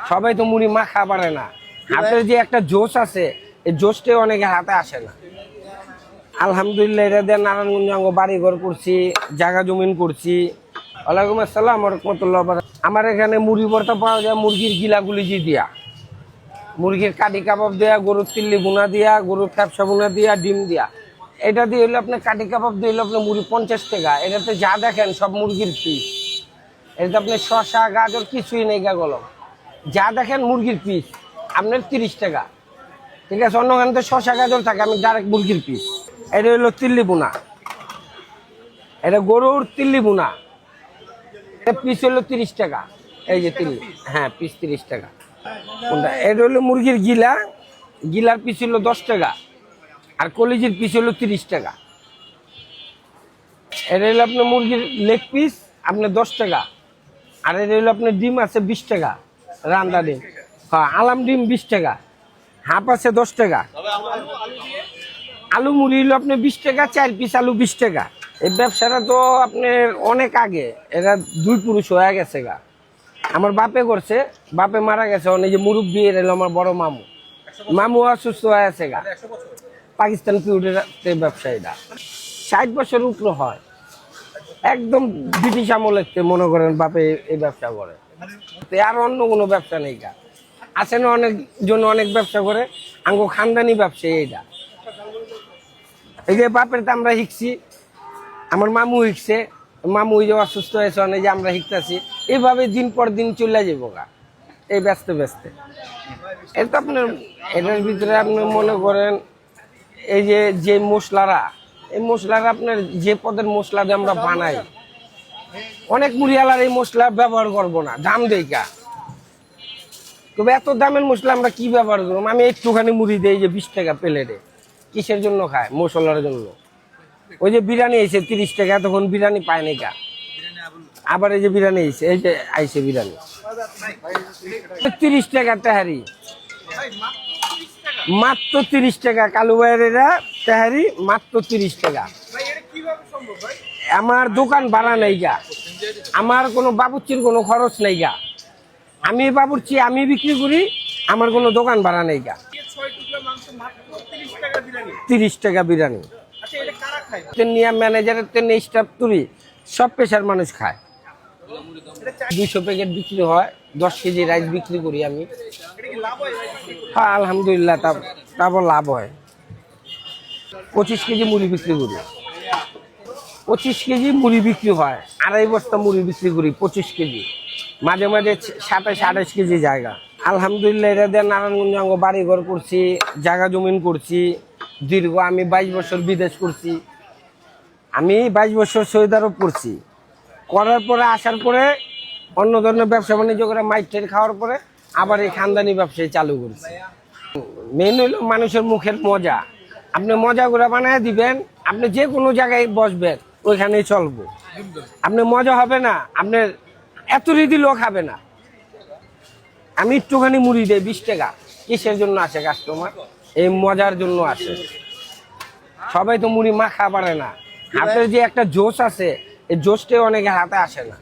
সবাই তো মুড়ি মাখা পারে না, হাতের যে একটা জোশ আছে এই জোশটা অনেকে হাতে আসে না। আলহামদুলিল্লাহ এটা দিয়ে নারায়ণগঞ্জ বাড়ি ঘর করছি, জায়গা জমিন করছি। ওয়ালাইকুম আসসালাম রহমতুল্লাহ। আমার এখানে মুড়ি ভর্তা পাওয়া যায় মুরগির গিলাগুলি দিয়া, মুরগির কাটি কাবাব দেয়া, গরুর তিল্লি বোনা দিয়া, গরুর ক্যাপসা বোনা দিয়া, ডিম দিয়া। এটা দিয়ে হলো আপনার কাটি কাবাব দিয়ে হলো আপনার মুড়ি 50 টাকা। এটাতে যা দেখেন সব মুরগির পিস। এটাতে আপনার শসা গাজর কিছুই নেই, গেল যা দেখেন মুরগির পিস আপনার 30 টাকা। ঠিক আছে, অন্যখানে তো শসা গাজর থাকে, আমি ডাইরেক্ট মুরগির পিস। এটা হলো তিল্লি বোনা, এটা গরুর তিল্লি বোনা, এটা পিস হলো 30 টাকা। এই যে তিল্লি, হ্যাঁ পিস 30 টাকা। এটা হলো মুরগির গিলা, গিলার পিস হলো 10 টাকা, আর কলিজির পিস হলো 30 টাকা। এটা হলো আপনার মুরগির লেগ পিস আপনার 10 টাকা, আর এটা হলো আপনার ডিম আছে 20 টাকা, রান্দা ডিম। হ্যাঁ, আলাম ডিম 20 টাকা, হাফ আছে 10 টাকা। আলু মুড়ি হলো আপনার 20 টাকা, 4 পিস আলু 20 টাকা। এই ব্যবসাটা তো আপনার অনেক আগে, এরা 2 পুরুষ হয়ে গেছে গা। আমার বাপে করছে, বাপে মারা গেছে, অনেক যে মুরব্বী এলো আমার বড় মামু, মামু অসুস্থ হয়ে আছে গা। পাকিস্তান পিউডের ব্যবসা, এটা 60 বছর উপরে হয়, একদম ব্রিটিশ আমলে মনে করেন বাপে এই ব্যবসা করে। আর অন্য কোনো ব্যবসা নেই গা। আছে না অনেক জন অনেক ব্যবসা করে, আঙ্গো খানদানি ব্যবসা এইটা। এই যে বাপের তো আমরা শিখছি, আমার মামু শিখছে, মামু ওই যে অসুস্থ হয়েছে অনেক যে আমরা শিখতেছি, এইভাবে দিন পর দিন চলে যাবো গা এই ব্যস্ত ব্যস্ত। এটা আপনার এটার ভিতরে আপনি মনে করেন এই যে মশলারা, এই মশলারা আপনার যে পদের মশলা দিয়ে আমরা বানাই, অনেক মুড়িওয়ালার এই মশলা ব্যবহার করবো না, দাম দেখা। তবে এত দামের মশলা আমরা কি ব্যবহার করবো? আমি একটুখানি মুড়ি দিই যে 20 টাকা প্লেটে, কিসের জন্য খায়? মশলার জন্য। ওই যে বিরিয়ানি এসে 30 টাকা, তখন বিরিয়ানি পায় না গা। আবার এই যে বিরিয়ানি এসে, এই যে আইসে বিরিয়ানি 30 টাকা তেহারি, মাত্র 30 টাকা। কালু ভাইয়ের তেহারি মাত্র 30 টাকা। আমার দোকান ভাড়া নেই গা, আমার কোনো বাবুর্চির কোনো খরচ নেই গা, আমি বাবুর্চি আমি বিক্রি করি, আমার কোনো দোকান ভাড়া নেই গা। 30 টাকা বিরিয়ানি নিয়ে ম্যানেজারের তেমনি স্টাফ তুলি সব পেশার মানুষ খায়। 200 প্যাকেট বিক্রি হয়, 10 কেজি রাইস বিক্রি করি আমি। হ্যাঁ আলহামদুলিল্লাহ, তারপর লাভ হয়। 25 কেজি মুড়ি বিক্রি করি, 25 কেজি মুড়ি বিক্রি হয়, 2.5 বস্তা মুড়ি বিক্রি করি 25 কেজি, মাঝে মাঝে 27-28 কেজি জায়গা। আলহামদুলিল্লাহ এটা দিয়ে নারায়ণগঞ্জ বাড়ি ঘর করছি, জায়গা জমিন করছি দীর্ঘ। আমি 22 বছর বিদেশ করছি, আমি 22 বছর সৌদি আরব করছি। করার পরে আসার পরে অন্য ধরনের ব্যবসা বাণিজ্য করে মাইটের খাওয়ার পরে আবার এই খানদানি ব্যবসায় চালু করছি। মেন হইলো মানুষের মুখের মজা, আপনি মজা করে বানায় দিবেন, আপনি যে কোনো জায়গায় বসবেন ওইখানেই চলবো। আপনি মজা হবে না, আপনার এত রীতি লোক হবে না। আমি একটুখানি মুড়ি দেই 20 টাকা, কিসের জন্য আসে কাস্টমার? এই মজার জন্য আসে। সবাই তো মুড়ি মাখা পারে না, হাতের যে একটা জোশ আছে এই জোশটা অনেকে হাতে আসে না।